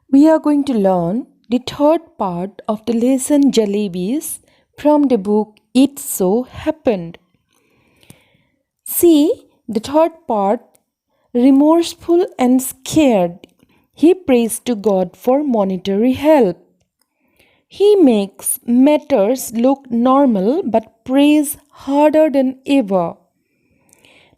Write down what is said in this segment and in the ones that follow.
We are going to learn the third part of the lesson Jalebis from the book It So Happened. See the third part, remorseful and scared. He prays to God for monetary help. He makes matters look normal but prays harder than ever.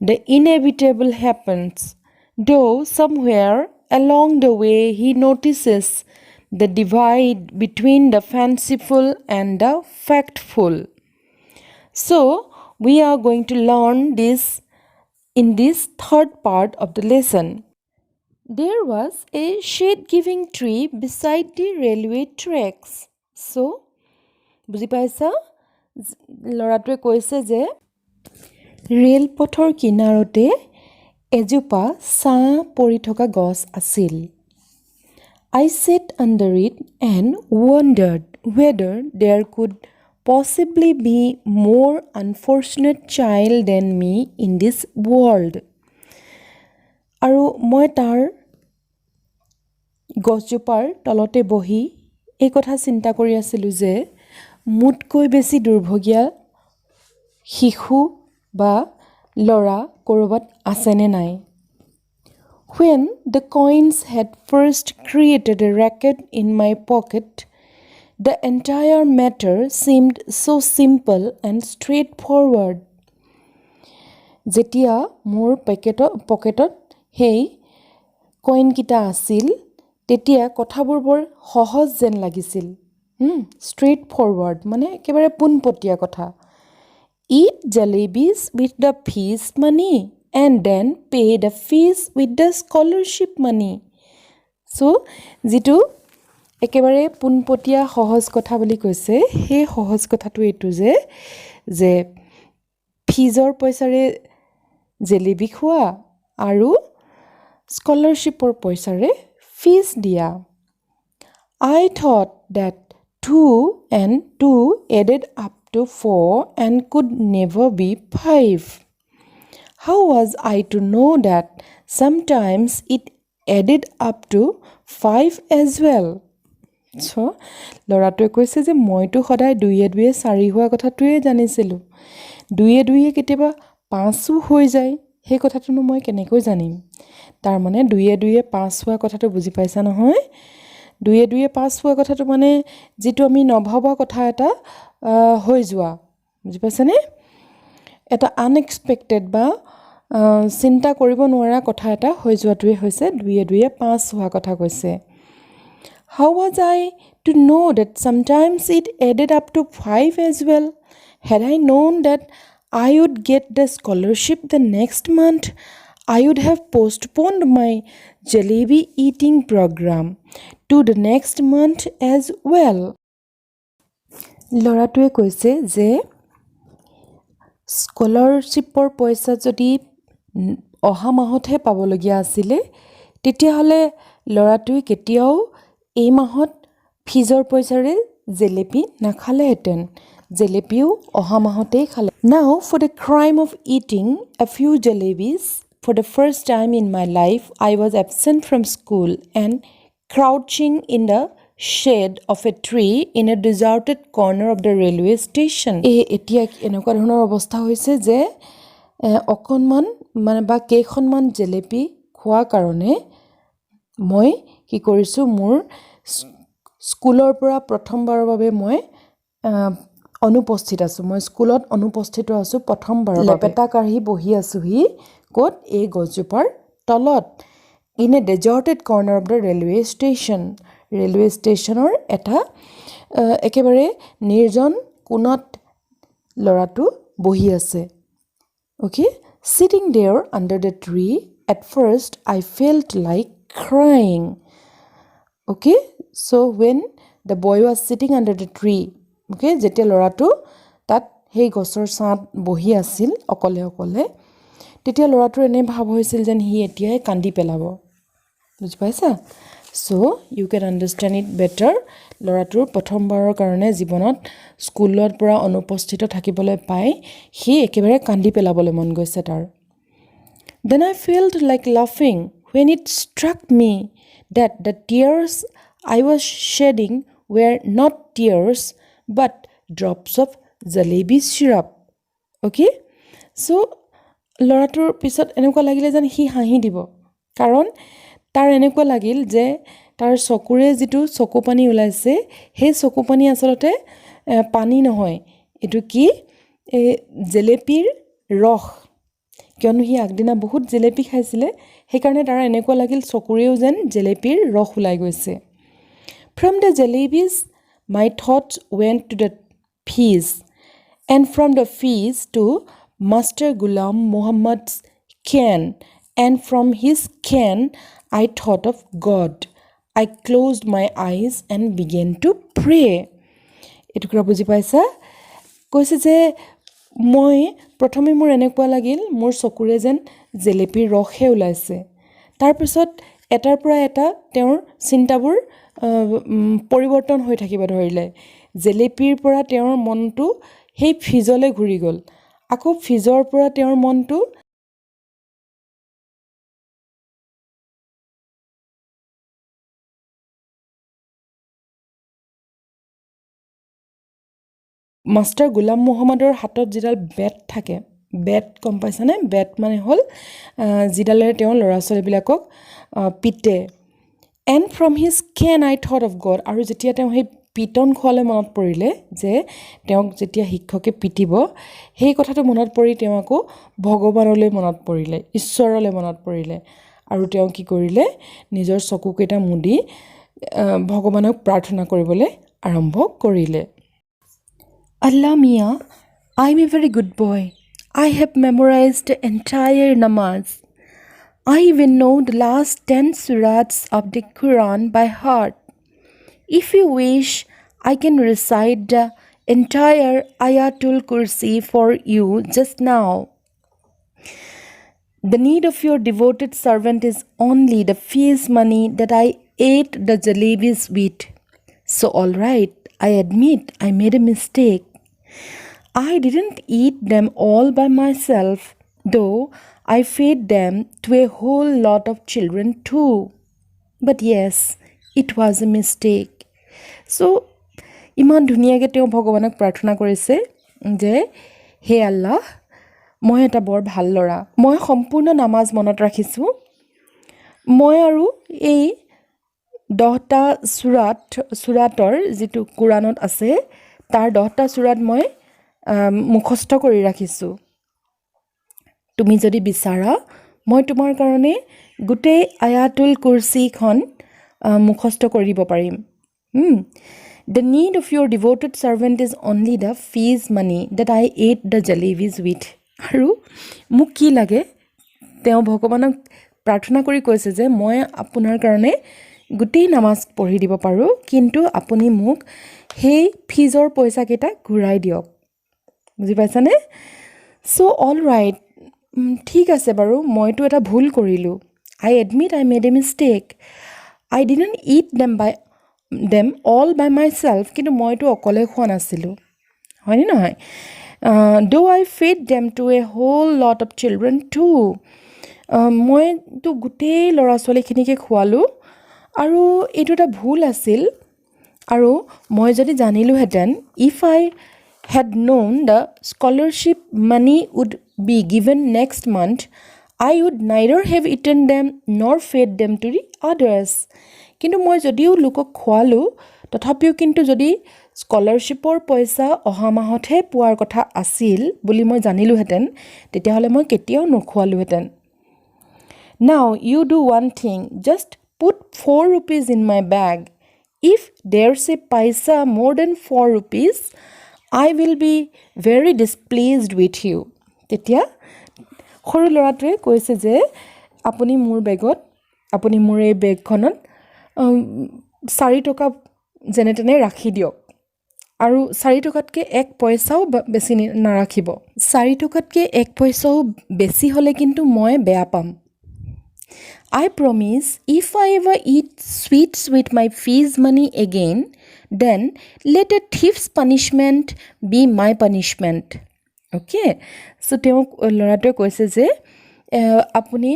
The inevitable happens, though somewhere along the way he notices the divide between the fanciful and the factful. So, we are going to learn this in this third part of the lesson. There was a shade-giving tree beside the railway tracks. So, বুজি পাইছা? ল'ৰাটোৱে কৈছে যে ৰেলপথৰ কিনাৰতে এজোপা ছাঁ পৰি থকা গছ আছিল। I sat under it and wondered whether there could possibly be more unfortunate child than me in this world. আৰু মই তাৰ গছজোপাৰ তলতে বহি এই কথা চিন্তা কৰি আছিলোঁ যে মোতকৈ বেছি দুৰ্ভগীয়া শিশু বা ল'ৰা ক'ৰবাত আছেনে নাই। When the coins had first created a racket in my pocket, the entire matter seemed so simple and straightforward. যেতিয়া মোৰ পকেটত সেই কইনকেইটা আছিল তেতিয়া কথাবোৰ বৰ সহজ যেন লাগিছিল। ষ্ট্ৰেইট ফৰৱাৰ্ড মানে একেবাৰে পোনপটীয়া কথা। Eat jalebis with the fees money and then pay the fees with the scholarship money. So, যিটো একেবাৰে পোনপটীয়া সহজ কথা বুলি কৈছে সেই সহজ কথাটো এইটো যে ফিজৰ পইচাৰে জেলেবি খোৱা আৰু স্কলাৰশ্বিপৰ পইচাৰে ফিজ দিয়া। I thought that 2 and 2 added up to 4 and could never be 5. How was I to know that sometimes it added up to 5 as well? So, ল'ৰাটোৱে কৈছে যে মইতো সদায় 2 4 হোৱা কথাটোৱে জানিছিলোঁ। 2 কেতিয়াবা 5ও হৈ যায় সেই কথাটোনো মই কেনেকৈ জানিম। তাৰমানে 2 5 হোৱা কথাটো বুজি পাইছা নহয়। 2 5 হোৱা কথাটো মানে যিটো আমি নভবা কথা এটা হৈ যোৱা বুজি পাইছানে। এটা আনএক্সপেক্টেড বা চিন্তা কৰিব নোৱাৰা কথা এটা হৈ যোৱাটোৱে হৈছে 2 5 হোৱা কথা কৈছে। How was I to know that sometimes it added up to 5 as well? Had I known that I would get the scholarship the next month, I would have postponed my jalebi eating program to the next month as well. ল'ৰাটোৱে কৈছে যে স্কলাৰশ্বিপৰ পইচা যদি অহা মাহতহে পাবলগীয়া আছিলে তেতিয়াহ'লে ল'ৰাটোৱে কেতিয়াও এই মাহত ফিজৰ পইচাৰে জেলেপি নাখালেহেঁতেন। জেলেপিও অহা মাহতেই খালে। Now for the crime of eating a few jalebis for the first time in my life, I was absent from school and crouching in the shade of a tree in a deserted corner of the railway station. এতিয়া এনেকুৱা ধৰণৰ অৱস্থা হৈছে যে অকণমান মানে বা কেইখনমান জেলেপি খোৱাৰ কাৰণে মই কি কৰিছোঁ মোৰ স্কুলৰ পৰা প্ৰথমবাৰৰ বাবে মই অনুপস্থিত আছোঁ। মই স্কুলত অনুপস্থিত আছোঁ প্ৰথমবাৰৰ বাবে। লেপেটা কাঢ়ি বহি আছোঁহি ক'ত এই গছজোপাৰ তলত in a deserted corner of the railway station. Railway ষ্টেচনৰ এটা একেবাৰে নিৰ্জন কোণত ল'ৰাটো বহি আছে। Okay, sitting there under the tree, at first I felt like crying. Okay, so when the boy was sitting under the tree, okay, যেতিয়া ল'ৰাটো তাত সেই গছৰ ছাঁত বহি আছিল অকলে অকলে তেতিয়া ল'ৰাটোৰ এনে ভাৱ হৈছিল যেন সি এতিয়াই কান্দি পেলাব। বুজি পাইছা? So you can understand it better. ল'ৰাটোৰ প্ৰথমবাৰৰ কাৰণে জীৱনত স্কুলৰ পৰা অনুপস্থিত থাকিবলৈ পাই সি একেবাৰে কান্দি পেলাবলৈ মন গৈছে তাৰ। Then I felt like laughing when it struck me that the tears I was shedding were not tears but drops of jalebi syrup. Okay? So, ল'ৰাটোৰ পিছত এনেকুৱা লাগিলে যেন সি হাঁহি দিব কাৰণ তাৰ এনেকুৱা লাগিল যে তাৰ চকুৰে যিটো চকুপানী ওলাইছে সেই চকুপানী আচলতে পানী নহয় এটো কি জেলেপিৰ ৰস কিয়নো সি আগদিনা বহুত জেলেপি খাইছিলে সেইকাৰণে তাৰ এনেকুৱা লাগিল চকুৰেও যেন জেলেপিৰ ৰস ওলাই গৈছে From the jalebis my thoughts went to the feast and from the feast to Master Ghulam Muhammad's can and from his can I thought of God I closed my eyes and began to pray এটু কৰা বুজি পাইছা কৈছে যে মই প্ৰথমে মোৰ এনেকুৱা লাগিল মোৰ চকুৰে যেন জেলেপিৰ ৰসহে ওলাইছে তাৰ পিছত এটাৰ পৰা এটা তেওঁৰ চিন্তাবোৰ পৰিৱৰ্তন হৈ থাকিব ধৰিলে জেলেপিৰ পৰা তেওঁৰ মনটো সেই ফিজলৈ ঘূৰি গ'ল আকৌ ফিজৰ পৰা তেওঁৰ মনটো মাষ্টাৰ গোলাম মুহাম্মদৰ হাতত যিডাল বেট থাকে বেট গম পাইছানে বেট মানে হ'ল যিডালেৰে তেওঁ ল'ৰা ছোৱালীবিলাকক পিটে and from his can I thought of God আৰু যেতিয়া তেওঁ সেই পিটন খোৱালে মনত পৰিলে যে তেওঁক যেতিয়া শিক্ষকে পিটিব সেই কথাটো মনত পৰি তেওঁ আকৌ ভগৱানলৈ মনত পৰিলে ঈশ্বৰলৈ মনত পৰিলে আৰু তেওঁ কি কৰিলে নিজৰ চকুকেইটা মুদি ভগৱানক প্ৰাৰ্থনা কৰিবলৈ আৰম্ভ কৰিলে Allah Mia, I'm a very good boy. I have memorized the entire namaz. I even know the last 10 surahs of the Quran by heart. If you wish, I can recite the entire Ayatul Kursi for you just now. The need of your devoted servant is only the fees money that I ate the jalebis with. So all right, I admit I made a mistake. I didn't eat them all by myself, though I fed them to a whole lot of children too. But yes, it was a mistake. So, ইমান ধুনীয়াকৈ তেওঁ ভগৱানক প্ৰাৰ্থনা কৰিছে যে হে আল্লাহ মই এটা বৰ ভাল ল'ৰা মই সম্পূৰ্ণ নামাজ মনত ৰাখিছোঁ মই আৰু এই 10টা চূৰাতৰ যিটো কোৰানত আছে তাৰ 10টা চূৰাত মই মুখস্থ কৰি ৰাখিছোঁ তুমি যদি বিচাৰা মই তোমাৰ কাৰণে গোটেই আয়াতুল কুৰসিখন মুখস্থ কৰিব পাৰিম The need of your devoted servant is only the fees money that I ate the jalebis with আৰু মোক কি লাগে তেওঁ ভগৱানক প্ৰাৰ্থনা কৰি কৈছে যে মই আপোনাৰ কাৰণে গোটেই নামাজ পঢ়ি দিব পাৰোঁ কিন্তু আপুনি মোক সেই ফিজৰ পইচা কেইটা ঘূৰাই দিয়ক বুজি পাইছানে সো অল ৰাইট ঠিক আছে বাৰু মইতো এটা ভুল কৰিলোঁ I admit I made a mistake I didn't eat them all by myself কিন্তু মইতো অকলে খোৱা নাছিলোঁ হয়নে নহয় though I fed them to a whole lot of children too মইতো গোটেই ল'ৰা ছোৱালীখিনিকে খোৱালোঁ আৰু এইটো এটা ভুল আছিল আৰু মই যদি জানিলোহেঁতেন if I had known the scholarship money would be given next month I would neither have eaten them nor fed them to the others কিন্তু মই যদিও লোকক খোৱালোঁ তথাপিও কিন্তু যদি স্কলাৰশ্বিপৰ পইচা অহা মাহতহে পোৱাৰ কথা আছিল বুলি মই জানিলোহেঁতেন তেতিয়াহ'লে মই কেতিয়াও নোখোৱালোহেঁতেন Now you do one thing just put 4 rupees in my bag if there's a paisa more than 4 rupees I will be very displeased with you তেতিয়া সৰু ল'ৰাটোৱে কৈছে যে আপুনি মোৰ বেগত আপুনি মোৰ এই বেগখনত 4 টকা যেনে তেনে ৰাখি দিয়ক আৰু 4 টকাতকৈ 1 পইচাও বেছি নাৰাখিব 4 টকাতকৈ 1 পইচাও বেছি হ'লে কিন্তু মই বেয়া পাম I promise if I ever eat sweets with my fees money again then let a thief's punishment be my punishment okay so তেওঁ ল'ৰাটোৱে কৈছে যে আপুনি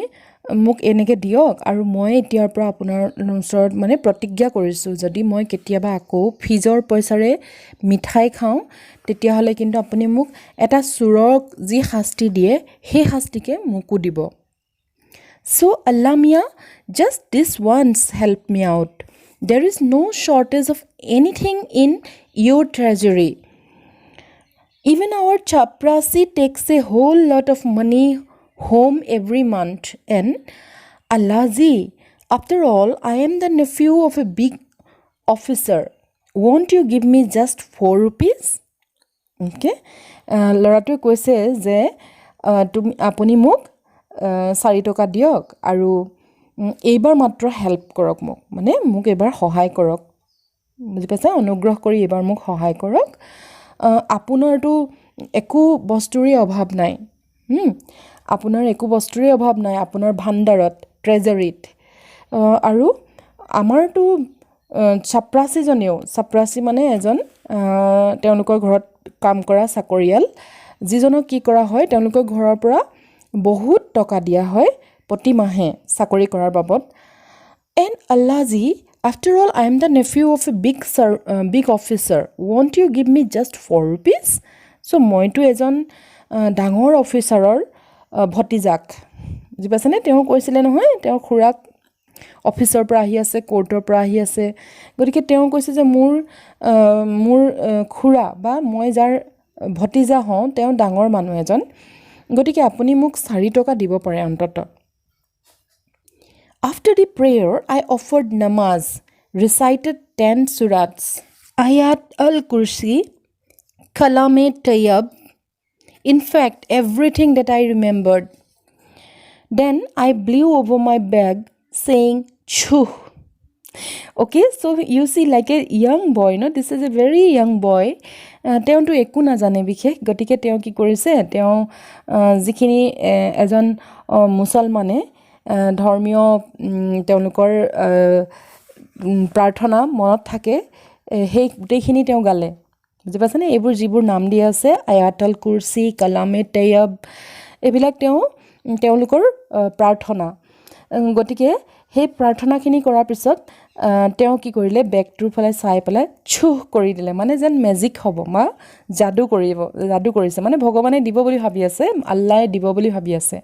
মোক এনেকৈ দিয়ক আৰু মই এতিয়াৰ পৰা আপোনাৰ ওচৰত মানে প্ৰতিজ্ঞা কৰিছোঁ যদি মই কেতিয়াবা আকৌ ফিজৰ পইচাৰে মিঠাই খাওঁ তেতিয়াহ'লে কিন্তু আপুনি মোক এটা চোৰক যি শাস্তি দিয়ে সেই শাস্তিকে মোকো দিব So Allah Mia, just this once help me out. There is no shortage of anything in your treasury. Even our chaprasi takes a whole lot of money home every month. And Allah ji, after all, I am the nephew of a big officer. Won't you give me just 4 rupees? Okay. ল'ৰাটোৱে কৈছে যে আপুনি মোক 4 টকা দিয়ক আৰু এইবাৰ মাত্ৰ হেল্প কৰক মোক মানে মোক এইবাৰ সহায় কৰক বুজি পাইছে অনুগ্ৰহ কৰি এইবাৰ মোক সহায় কৰক আপোনাৰতো একো বস্তুৰে অভাৱ নাই আপোনাৰ একো বস্তুৰে অভাৱ নাই আপোনাৰ ভাণ্ডাৰত ট্ৰেজাৰীত আৰু আমাৰতো চাপ্ৰাচী মানে এজন তেওঁলোকৰ ঘৰত কাম কৰা চাকৰিয়াল যিজনক কি কৰা হয় তেওঁলোকৰ ঘৰৰ পৰা বহুত টকা দিয়া হয় প্ৰতি মাহে চাকৰি কৰাৰ বাবদ and Allah ji after all I am the nephew of a big officer won't you give me just 4 rupees so মইতো এজন ডাঙৰ অফিচাৰৰ ভতিজাক বুজি পাইছেনে তেওঁ কৈছিলে নহয় তেওঁ খুৰাক অফিচৰ পৰা আহি আছে কোৰ্টৰ পৰা আহি আছে গতিকে তেওঁ কৈছে যে মোৰ খুৰা বা মই যাৰ ভতিজা হওঁ তেওঁ ডাঙৰ মানুহ এজন গতিকে আপুনি মোক 4 টকা দিব পাৰে অন্তত After the prayer I offered namaz recited 10 surahs ayat al-kursi kalame tayyib in fact everything that I remembered then I blew over my bag saying choo okay so you see like a young boy no this is a very young boy তেওঁটো একো নাজানে বিশেষ গতিকে তেওঁ কি কৰিছে তেওঁ যিখিনি এজন মুছলমানে ধৰ্মীয় তেওঁলোকৰ প্ৰাৰ্থনা মনত থাকে সেই গোটেইখিনি তেওঁ গালে বুজি পাইছেনে এইবোৰ যিবোৰ নাম দিয়া আছে আয়াতুল কুৰসি কালামে তাইয়ব এইবিলাক তেওঁলোকৰ প্ৰাৰ্থনা গতিকে সেই প্ৰাৰ্থনাখিনি কৰাৰ পিছত তেওঁ কি কৰিলে বেগটোৰ ফালে চাই পেলাই ছুহ কৰি দিলে মানে যেন মেজিক হ'ব বা যাদু কৰিছে মানে ভগৱানে দিব বুলি ভাবি আছে আল্লাহে দিব বুলি ভাবি আছে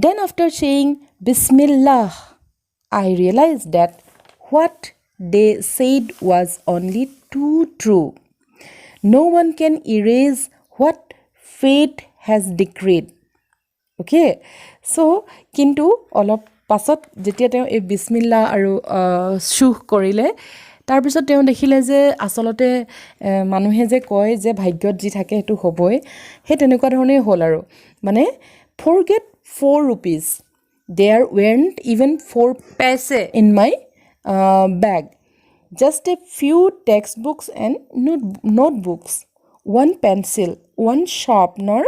then after saying bismillah I realized that what they said was only too true no one can erase what fate has decreed okay so কিন্তু অলপ পাছত যেতিয়া তেওঁ এই বিসমিল্লাহ আৰু শুহ কৰিলে তাৰ পিছত তেওঁ দেখিলে যে আসলতে মানুহে যে কয় যে ভাগ্যত যি থাকে হেতু হ'বই হে তেনেকুৱা ধৰণে হ'ল আৰু মানে forget 4 rupees there weren't even 4 paise in my bag just a few textbooks and notebooks one pencil one sharpener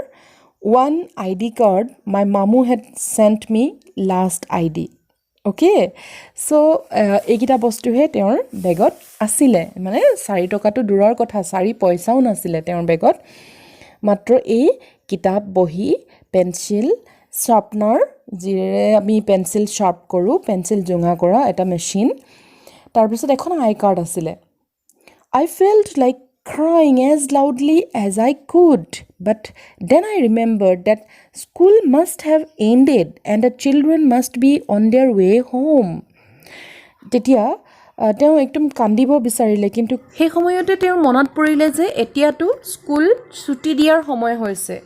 one ID card my mamu had sent me last ID okay so এইকিটা বস্তুহে তেওঁৰ বেগত আছিল মানে 4 টকাটো দূৰৰ কথা 4 পইচাও নাছিল তেওঁৰ বেগত মাত্ৰ এই কিতাপ বহি পেন্সিল শাৰ্পনাৰ যিৰে আমি পেন্সিল শাৰ্প কৰো পেন্সিল জোঙা কৰা এটা মেচিন তাৰ পিছত এখন আই কাৰ্ড আছিল I felt like crying as loudly as I could but then I remembered that school must have ended and the children must be on their way home তেতিয়া তেওঁ একদম কান্দিব বিচাৰিলে কিন্তু সেই সময়তে তেওঁৰ মনত পৰিলে যে এতিয়াটো স্কুল ছুটি দিয়াৰ সময় হৈছে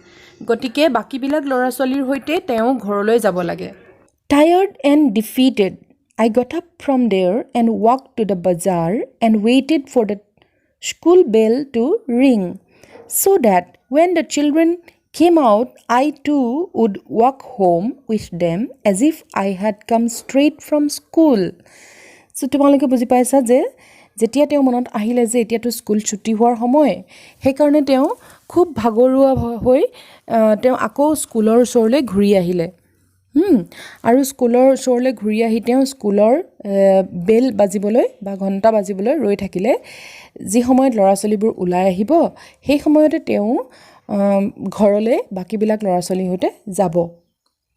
গতিকে বাকিবিলাক ল'ৰা-ছোৱালীৰ হৈতে তেওঁ ঘৰলৈ যাব লাগে tired and defeated I got up from there and walked to the bazaar and waited for the school bell to ring so that when the children came out I too would walk home with them as if I had come straight from school so তোমালোকে বুজি পাইছা যে যেতিয়া তেওঁ মনত আহিলে যে এতিয়াটো স্কুল ছুটি হোৱাৰ সময় সেই কাৰণে তেওঁ খুব ভাগৰুৱা হৈ তেওঁ আকৌ স্কুলৰ ওচৰলৈ ঘূৰি আহিলে আৰু স্কুলৰ ওচৰলৈ ঘূৰি আহি তেওঁ স্কুলৰ বেল বাজিবলৈ বা ঘণ্টা বাজিবলৈ ৰৈ থাকিলে যি সময়ত ল'ৰা-ছোৱালীবোৰ ওলাই আহিব সেই সময়তে তেওঁ ঘৰলৈ বাকিবিলাক ল'ৰা-ছোৱালীৰ হৈতে যাব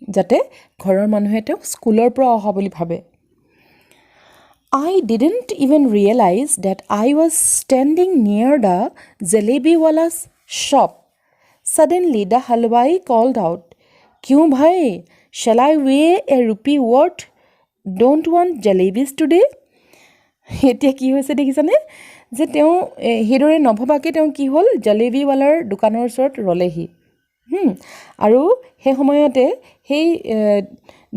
যাতে ঘৰৰ মানুহে তেওঁক স্কুলৰ পৰা অহা বুলি ভাবে I didn't even realize that I was standing near the jalebi-wala's shop. Suddenly, the halwai called out, "Kyun bhai? Shall I weigh a rupee worth? Don't want jalebis today?" এতিয়া কি হৈছে দেখিছানে যে তেওঁ হেদৰে নভবাকে তেওঁ কি হ'ল জলেবিৱালাৰ দোকানৰ ওচৰত ৰলেহি আৰু সেই সময়তে সেই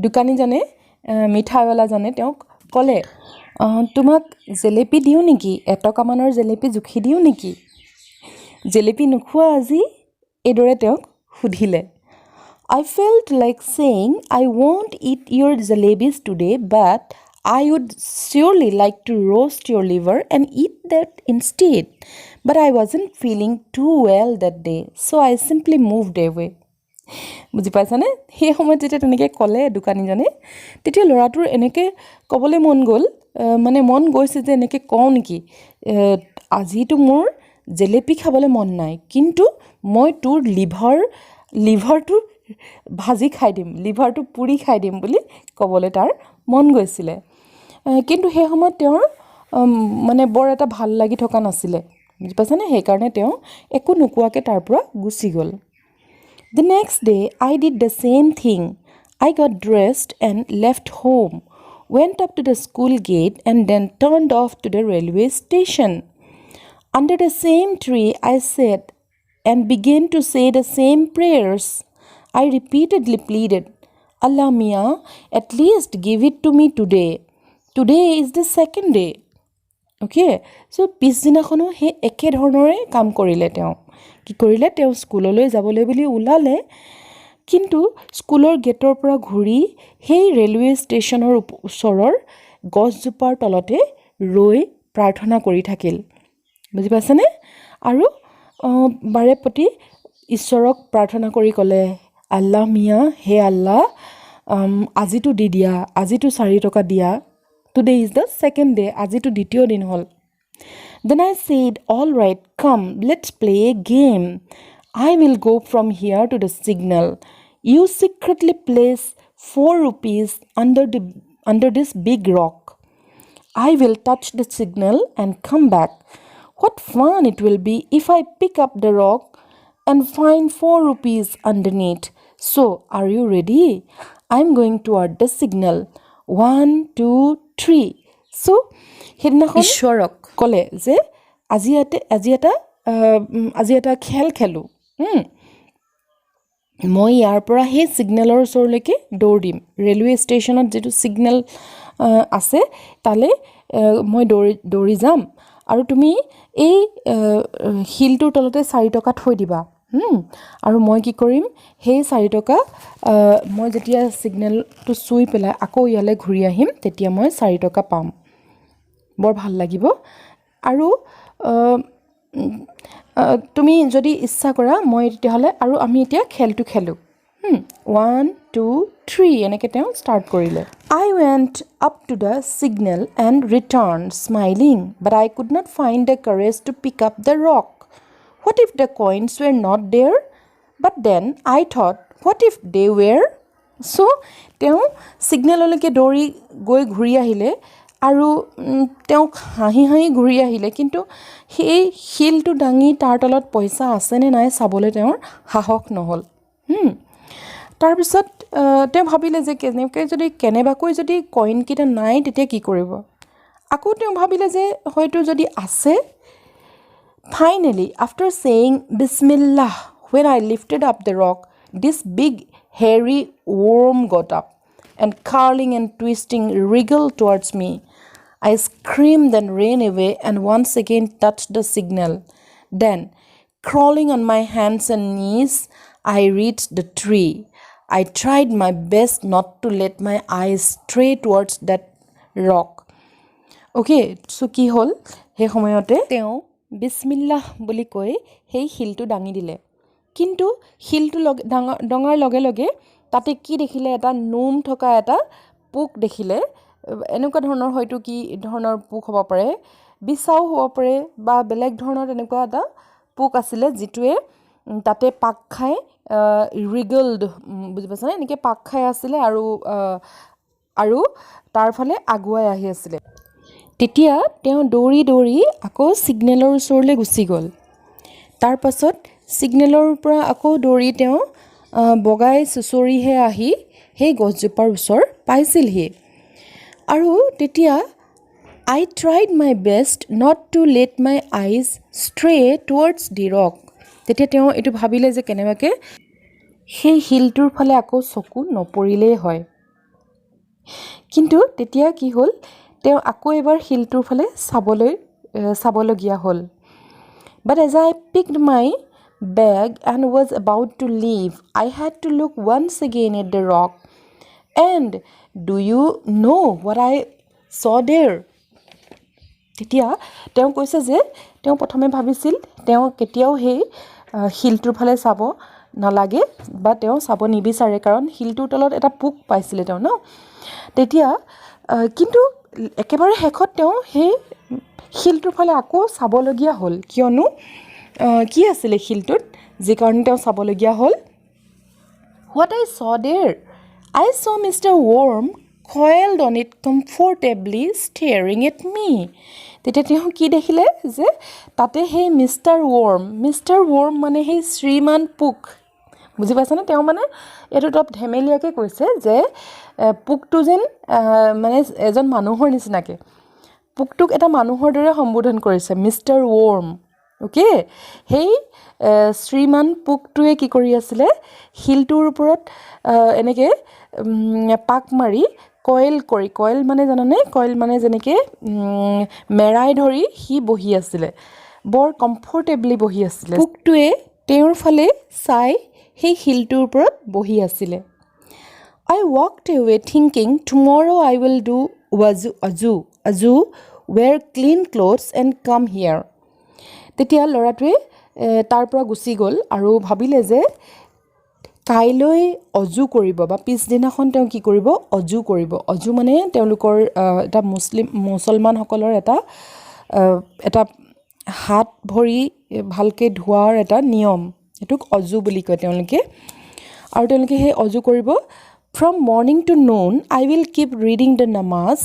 দোকানীজনে মিঠাইৱালাজনে তেওঁক ক'লে তোমাক জেলেপি দিওঁ নেকি এটকামানৰ জেলেপি জুখি দিওঁ নেকি জেলেপি নোখোৱা আজি এইদৰে তেওঁক সুধিলে I felt like saying I won't eat your jalebis today but I would surely like to roast your liver and eat that instead but I wasn't feeling too well that day so I simply moved away বুজি পাইছানে সেই সময়ত যেতিয়া তেনেকৈ ক'লে দোকানীজনে তেতিয়া ল'ৰাটোৰ এনেকৈ ক'বলৈ মন গ'ল মানে মন গৈছে যে এনেকৈ কওঁ নেকি আজিতো মোৰ জেলেপি খাবলৈ মন নাই কিন্তু মই তোৰ লিভাৰটো ভাজি খাই দিম লিভাৰটো পুৰি খাই দিম বুলি ক'বলৈ তাৰ মন গৈছিলে কিন্তু সেই সময়ত তেওঁৰ মানে বৰ এটা ভাল লাগি থকা নাছিলে বুজি পাইছানে সেইকাৰণে তেওঁ একো নোকোৱাকৈ তাৰ পৰা গুচি গ'ল The next day, I did the same thing. I got dressed and left home, went up to the school gate and then turned off to the railway station. Under the same tree, I sat and began to say the same prayers. I repeatedly pleaded, Allah Mia, at least give it to me today. Today is the second day. Okay, so পিছদিনাখনো সেই একে ধৰণৰে কাম কৰিলে তেওঁ কি কৰিলে তেওঁ স্কুললৈ যাবলৈ বুলি ওলালে কিন্তু স্কুলৰ গেটৰ পৰা ঘূৰি সেই ৰেলৱে ষ্টেচনৰ ওচৰৰ গছজোপাৰ তলতে ৰৈ প্ৰাৰ্থনা কৰি থাকিল বুজি পাইছানে আৰু বাৰে প্ৰতি ঈশ্বৰক প্ৰাৰ্থনা কৰি ক'লে আল্লাহ মিয়া হে আল্লাহ আজিতো দি দিয়া আজিতো 4 টকা দিয়া Today is the second day. আজিতো দ্বিতীয় দিন হ'ল Then I said, all right, come, let's play a game. I will go from here to the signal. You secretly place 4 rupees under this big rock. I will touch the signal and come back. What fun it will be if I pick up the rock and find 4 rupees underneath. So, are you ready? I'm going toward the signal. 1, 2, 3. So, সেইদিনাখন ঈশ্বৰক ক'লে যে আজি এটা খেল খেলোঁ মই ইয়াৰ পৰা সেই ছিগনেলৰ ওচৰলৈকে দৌৰিম ৰেলৱে ষ্টেচনত যিটো ছিগনেল আছে তালৈ মই দৌৰি যাম আৰু তুমি এই শিলটোৰ তলতে 4 টকা থৈ দিবা আৰু মই কি কৰিম সেই 4 টকা মই যেতিয়া ছিগনেলটো চুই পেলাই আকৌ ইয়ালৈ ঘূৰি আহিম তেতিয়া মই 4 টকা পাম বৰ ভাল লাগিব আৰু তুমি যদি ইচ্ছা কৰা মই তেতিয়াহ'লে আৰু আমি এতিয়া খেলটো খেলোঁ 1, 2, 3 এনেকৈ তেওঁ ষ্টাৰ্ট কৰিলে I went up to the signal and returned smiling but I could not find the courage to pick up the rock What if the coins were not there? But then I thought, what if they were? So, তেওঁ ছিগনেললৈকে দৌৰি গৈ ঘূৰি আহিলে আৰু তেওঁ হাঁহি ঘূৰি আহিলে কিন্তু সেই শিলটো দাঙি তাৰ তলত পইচা আছেনে নাই চাবলৈ তেওঁৰ সাহস নহ'ল তাৰপিছত তেওঁ ভাবিলে যে কেনেবাকৈ যদি কইনকেইটা নাই তেতিয়া কি কৰিব আকৌ তেওঁ ভাবিলে যে হয়তো যদি আছে Finally, after saying Bismillah, when I lifted up the rock, this big hairy worm got up and curling and twisting wriggled towards me. I screamed and ran away and once again touched the signal. Then, crawling on my hands and knees, I reached the tree. I tried my best not to let my eyes stray towards that rock. Okay, so কি হ'ল সেই সময়তে তেওঁ বিসমিল্লাহ বুলি কৈ সেই শিলটো দাঙি দিলে কিন্তু শিলটো ডঙাৰ লগে লগে তাতে কি দেখিলে এটা নোম থকা এটা পোক দেখিলে এনেকুৱা ধৰণৰ হয়তো কি ধৰণৰ পোক হ'ব পাৰে বিছাও হ'ব পাৰে বা বেলেগ ধৰণৰ এনেকুৱা এটা পোক আছিলে যিটোৱে তাতে পাক খাই ৰিগল্ড বুজি পাইছানে এনেকৈ পাক খাই আছিলে আৰু তাৰ ফালে আগুৱাই আহি আছিলে তেতিয়া তেওঁ দৌৰি দৌৰি আকৌ ছিগনেলৰ ওচৰলৈ গুচি গ'ল তাৰ পাছত ছিগনেলৰ পৰা আকৌ দৌৰি তেওঁ বগাই চুচৰিহে আহি সেই গছজোপাৰ ওচৰ পাইছিলহি আৰু তেতিয়া I tried my best not to let my eyes stray towards the rock. তেতিয়া তেওঁ এইটো ভাবিলে যে কেনেবাকৈ সেই শিলটোৰ ফালে আকৌ চকু নপৰিলেই হয় কিন্তু তেতিয়া কি হ'ল তেওঁ আকৌ এবাৰ শিলটোৰ ফালে চাবলগীয়া হ'ল But as I picked my bag and was about to leave, I had to look once again at the rock. And do you know what I saw there? তেতিয়া তেওঁ কৈছে যে তেওঁ প্ৰথমে ভাবিছিল তেওঁ কেতিয়াও সেই শিলটোৰ ফালে চাব নালাগে বা তেওঁ চাব নিবিচাৰে কাৰণ শিলটোৰ তলত এটা পোক পাইছিলে তেওঁ ন তেতিয়া কিন্তু একেবাৰে শেষত তেওঁ সেই শিলটোৰ ফালে আকৌ চাবলগীয়া হ'ল কিয়নো কি আছিলে শিলটোত যি কাৰণে তেওঁ চাবলগীয়া হ'ল What I saw there? I saw Mr. Worm coiled on it comfortably staring at me. তেতিয়া তেওঁ কি দেখিলে যে তাতে সেই মিষ্টাৰ ৱৰ্ম মানে সেই শ্ৰীমান পোক বুজি পাইছানে তেওঁ মানে এইটো অলপ ধেমেলীয়াকৈ কৈছে যে পোকটো যেন মানে এজন মানুহৰ নিচিনাকৈ পোকটোক এটা মানুহৰ দৰে সম্বোধন কৰিছে মিষ্টাৰ ৱৰ্ম অ'কে সেই শ্ৰীমান পোকটোৱে কি কৰি আছিলে শিলটোৰ ওপৰত এনেকৈ পাক মাৰি কইল মানে জানানে কইল মানে যেনেকৈ মেৰাই ধৰি সি বহি আছিলে বৰ কমফৰ্টেবলি বহি আছিলে পোকটোৱে তেওঁৰ ফালে চাই সেই শিলটোৰ ওপৰত বহি আছিলে I walked away thinking tomorrow I will do Azu wear clean clothes and come here তেতিয়া ল'ৰাটোৱে তাৰ পৰা গুচি গ'ল আৰু ভাবিলে যে কাইলৈ অজু কৰিব বা পিছদিনাখন তেওঁ কি কৰিব অজু মানে তেওঁলোকৰ এটা মুছলমানসকলৰ এটা হাত ভৰি ভালকৈ ধোৱাৰ এটা নিয়ম এইটোক অজু বুলি কয় তেওঁলোকে আৰু তেওঁলোকে সেই অজু কৰিব From morning to noon I will keep reading the namaz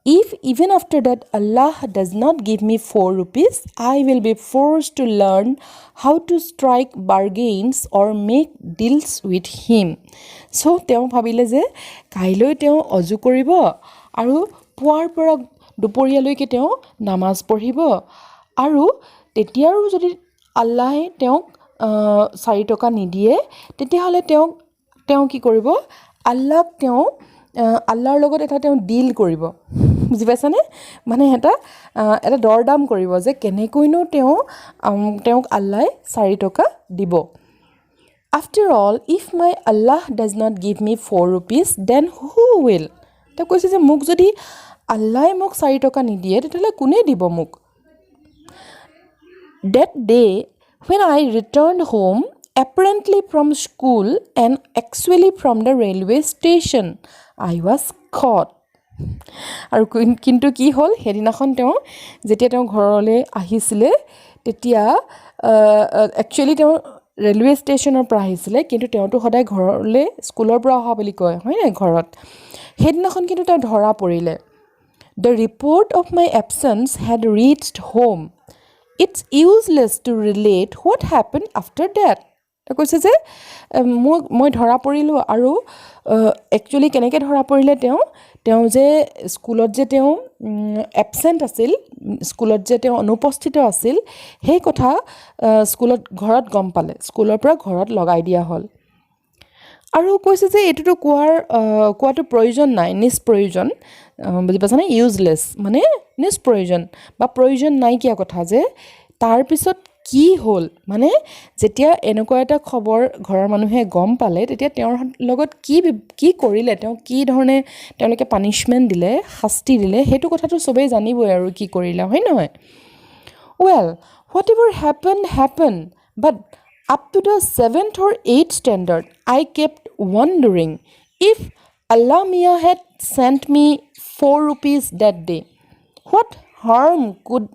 If even after that Allah does not give me 4 rupees, I will be forced to learn how to strike bargains or make deals with him. So, তেওঁ ভাবিলে যে কাইলৈ তেওঁ অজু কৰিব আৰু পুৱাৰ পৰা দুপৰীয়ালৈকে তেওঁ নামাজ পঢ়িব আৰু তেতিয়াও যদি আল্লাহে তেওঁক 4 টকা নিদিয়ে তেতিয়াহ'লে তেওঁ কি কৰিব আল্লাহৰ লগত এটা তেওঁ ডিল কৰিব বুজি পাইছানে মানে এটা দৰদাম কৰিব যে কেনেকৈনো তেওঁক আল্লাহে 4 টকা দিব After all, if my Allah does not give me 4 rupees, then who will? তেওঁ কৈছে যে মোক যদি আল্লাহে মোক 4 টকা নিদিয়ে তেতিয়াহ'লে কোনে দিব মোক That day, when I returned home, apparently from school and actually from the railway station, I was caught. আৰু কিন্তু কি হ'ল হেদিনাখন যেতিয়া তেওঁ ঘৰলৈ আহিছিলে তেতিয়া একচুৱেলি তেওঁ ৰেলৱে ষ্টেচনৰ পৰা আহিছিলে কিন্তু তেওঁতো সদায় ঘৰলৈ স্কুলৰ পৰা অহা বুলি কয় হয় নাই ঘৰত হেদিনাখন কিন্তু তেওঁ ধৰা পৰিলে The report of my absence had reached home. It's useless to relate what happened after that. তেওঁ কৈছে যে মই ধৰা পৰিলোঁ আৰু একচুৱেলি কেনেকৈ ধৰা পৰিলে তেওঁ যে স্কুলত যে তেওঁ এবচেণ্ট আছিল স্কুলত যে তেওঁ অনুপস্থিত আছিল সেই কথা ঘৰত গম পালে স্কুলৰ পৰা ঘৰত লগাই দিয়া হ'ল আৰু কৈছে যে এইটোতো কোৱাটো প্ৰয়োজন নাই নিষ্প্ৰয়োজন বুজি পাইছানে ইউজলেছ মানে নিষ্প্ৰয়োজন বা প্ৰয়োজন নাইকিয়া কথা যে তাৰপিছত কি হ'ল মানে যেতিয়া এনেকুৱা এটা খবৰ ঘৰৰ মানুহে গম পালে তেতিয়া তেওঁৰ লগত কি কৰিলে তেওঁ কি ধৰণে তেওঁলোকে পানিশমেণ্ট দিলে শাস্তি দিলে সেইটো কথাটো চবেই জানিবই আৰু কি কৰিলে হয় নহয় Well, whatever happened, but up to the 7th or 8th standard, I kept wondering if Allah Mia had sent me 4 rupees that day. What harm could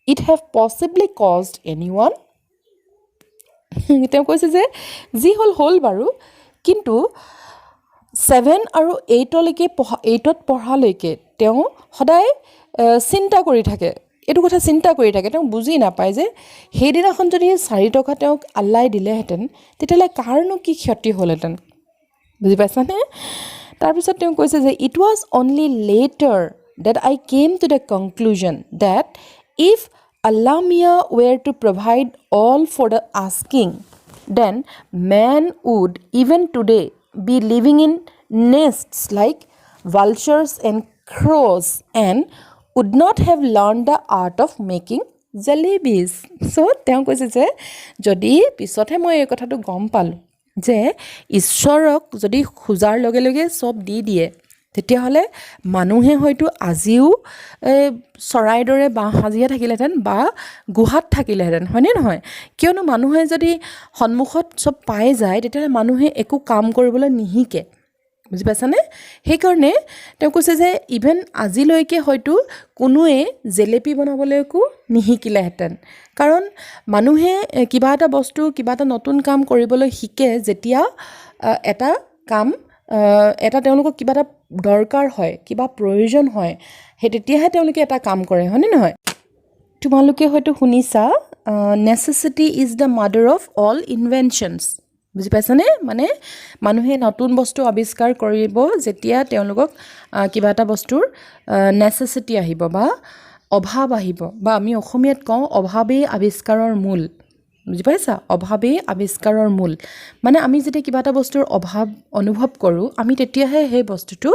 it have possibly caused anyone? তেওঁ কৈছে যে যি হ'ল বাৰু, কিন্তু 7 আৰু 8ত পঢ়ালৈকে তেওঁ সদায় চিন্তা কৰি থাকে, এইটো কথা চিন্তা কৰি থাকে। তেওঁ বুজি নাপায় যে সেইদিনাখন যদি 4 টকা তেওঁক আল্লাই দিলেহেঁতেন তেতিয়াহ'লে কাৰণো কি ক্ষতি হ'লহেঁতেন, বুজি পাইছানে? তাৰপিছত তেওঁ কৈছে যে it was only letter that I came to the conclusion that if Allah Mia were to provide all for the asking, then man would even today be living in nests like vultures and crows and would not have learned the art of making jalebis. So তেওঁ কৈছে যে যদি পিছতহে মই এই কথাটো গম পালোঁ যে ঈশ্বৰক যদি খোজাৰ লগে লগে চব দি দিয়ে তেতিয়াহ'লে মানুহে হয়তো আজিও চৰাইৰ দৰে বাঁহ সাজিয়ে থাকিলেহেঁতেন বা গুহাত থাকিলেহেঁতেন, হয়নে নহয়? কিয়নো মানুহে যদি সন্মুখত চব পাই যায় তেতিয়াহ'লে মানুহে একো কাম কৰিবলৈ নিশিকে, বুজি পাইছানে? সেইকাৰণে তেওঁ কৈছে যে ইভেন আজিলৈকে হয়তো কোনোৱে জেলেপি বনাবলৈকো নিশিকিলেহেঁতেন, কাৰণ মানুহে কিবা এটা বস্তু কিবা এটা নতুন কাম কৰিবলৈ শিকে যেতিয়া এটা কাম এটা তেওঁলোকক কিবা এটা দৰকাৰ হয়, কিবা প্ৰয়োজন হয়, সেই তেতিয়াহে তেওঁলোকে এটা কাম কৰে, হয়নে নহয়? তোমালোকে হয়তো শুনিছা necessity is the mother of all inventions, বুজি পাইছানে? মানে মানুহে নতুন বস্তু আৱিষ্কাৰ কৰিব যেতিয়া তেওঁলোকক কিবা এটা বস্তুৰ নেচেচিটি আহিব বা অভাৱ আহিব, বা আমি অসমীয়াত কওঁ অভাৱেই আৱিষ্কাৰৰ মূল, বুজি পাইছা? অভাৱেই আৱিষ্কাৰৰ মূল, মানে আমি যেতিয়া কিবা এটা বস্তুৰ অভাৱ অনুভৱ কৰোঁ আমি তেতিয়াহে সেই বস্তুটো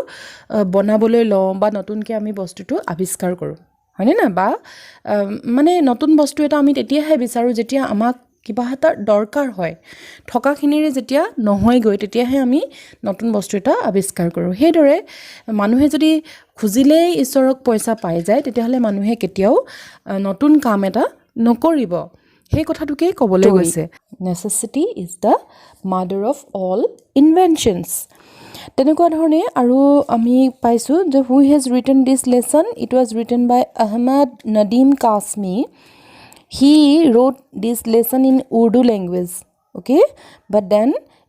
বনাবলৈ লওঁ বা নতুনকৈ আমি বস্তুটো আৱিষ্কাৰ কৰোঁ, হয়নে না? বা মানে নতুন বস্তু এটা আমি তেতিয়াহে বিচাৰোঁ যেতিয়া আমাক কিবা এটা দৰকাৰ হয়, থকাখিনিৰে যেতিয়া নহয়গৈ তেতিয়াহে আমি নতুন বস্তু এটা আৱিষ্কাৰ কৰোঁ। সেইদৰে মানুহে যদি খুজিলেই ঈশ্বৰক পইচা পাই যায় তেতিয়াহ'লে মানুহে কেতিয়াও নতুন কাম এটা নকৰিব, সেই কথাটোকেই ক'বলৈ গৈছে। Necessity is the mother of all inventions. তেনেকুৱা ধৰণে আৰু আমি পাইছোঁ যে who has written this lesson, it was written by Ahmed Nadeem Qasmi. He wrote this lesson in Urdu language, okay, but then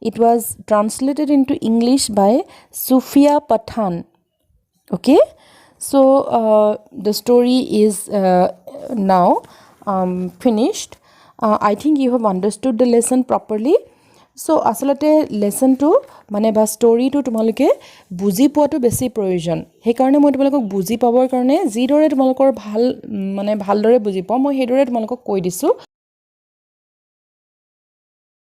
it was translated into English by Sufia Pathan, okay. So the story is now finished. I think you have understood the lesson properly. So আচলতে লেচনটো মানে বা ষ্টৰিটো তোমালোকে বুজি পোৱাটো বেছি প্ৰয়োজন, সেইকাৰণে মই তোমালোকক বুজি পাবৰ কাৰণে যিদৰে তোমালোকৰ ভালদৰে বুজি পাওঁ মই সেইদৰে তোমালোকক কৈ দিছোঁ।